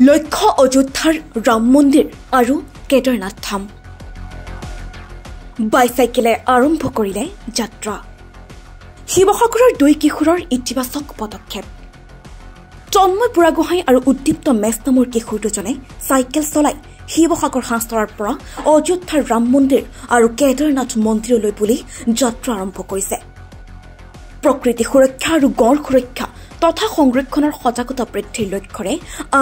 লক্ষ্য অযোধ্যাৰ ৰাম মন্দিৰ আৰু কেদাৰনাথ ধাম বাইচাইকেলে আৰম্ভ কৰিলে যাত্ৰা শিৱসাগৰৰ দুই কিশোৰৰ ইতিবাচক পদক্ষেপ তন্ময় বুঢ়াগোহাঁই আৰু উদ্দীপ্ত মেছ নামৰ কিশোৰ দুজনে চাইকেল চলাই শিৱসাগৰ হাঁচৰাৰ পৰা অযোধ্যাৰ ৰাম মন্দিৰ আৰু কেদাৰনাথ মন্দিৰলৈ বুলি যাত্ৰা আৰম্ভ কৰিছে প্ৰকৃতি সুৰক্ষা আৰু গড় সুৰক্ষা তথা সংৰক্ষণৰ সজাগতা বৃদ্ধিৰ লক্ষ্যৰে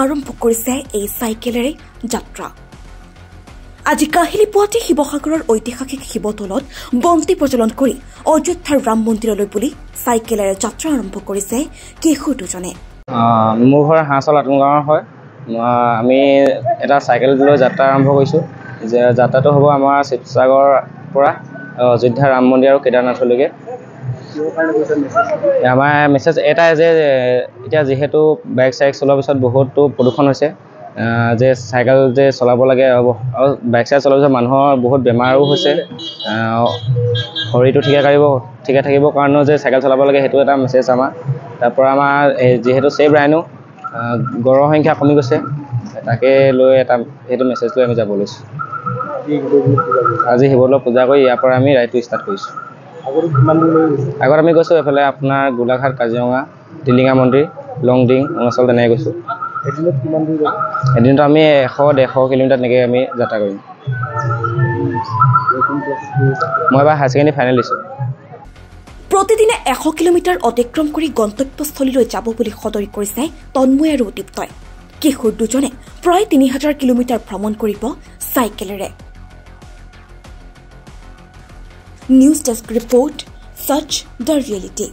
আৰম্ভ কৰিছে এই চাইকেলেৰে যাত্ৰা আজি কাহিলিপুৱাতে শিৱসাগৰৰ ঐতিহাসিক শিৱদৌলত বন্তি প্ৰজ্বলন কৰি অযোধ্যাৰ ৰাম মন্দিৰলৈ বুলি চাইকেলেৰে যাত্ৰা আৰম্ভ কৰিছে কিশোৰ দুজনে মোৰ ঘৰ হাঁচল আতুমগাঁৱৰ হয় আমি এটা চাইকেল লৈ যাত্ৰা আৰম্ভ কৰিছোঁ যে যাত্ৰাটো হ'ব আমাৰ শিৱসাগৰৰ পৰা অযোধ্যা ৰাম মন্দিৰ আৰু কেদাৰনাথলৈকে আমাৰ মেছেজ এটাই যে এতিয়া যিহেতু বাইক চাইক চলোৱাৰ পিছত বহুতো প্ৰদূষণ হৈছে যে চাইকেল যে চলাব লাগে আৰু বাইক চাইক চলোৱাৰ পিছত মানুহৰ বহুত বেমাৰো হৈছে শৰীৰটো ঠিকে থাকিবৰ কাৰণেও যে চাইকেল চলাব লাগে সেইটো এটা মেছেজ আমাৰ তাৰপৰা আমাৰ যিহেতু ছেভ ৰাইনো গড়ৰ সংখ্যা কমি গৈছে তাকে লৈ এটা সেইটো মেছেজ লৈ আমি যাব লৈছোঁ আজি শিৱদৌলত পূজা কৰি ইয়াৰ পৰা আমি ৰাইডটো ষ্টাৰ্ট কৰিছোঁ আগত আমি গৈছোঁ এইফালে আপোনাৰ গোলাঘাট কাজিৰঙা টিলিঙা মন্দিৰ লংডিং অৰুণাচল তেনেকৈ গৈছোঁ এদিনতো আমি 100-150 কিলোমিটাৰ তেনেকৈ আমি যাত্ৰা কৰিম মই এবাৰ হায়াৰ ছেকেণ্ডেৰী ফাইনেল দিছোঁ প্ৰতিদিনে 100 কিলোমিটাৰ অতিক্ৰম কৰি গন্তব্যস্থলীলৈ যাব বুলি সদৰি কৰিছে তন্ময় আৰু উদ্দীপ্তই কিশোৰ দুজনে প্ৰায় 3000 কিলোমিটাৰ ভ্ৰমণ কৰিব চাইকেলেৰে নিউজ ডেস্ক ৰিপৰ্ট সচ দ্য ৰিয়েলিটি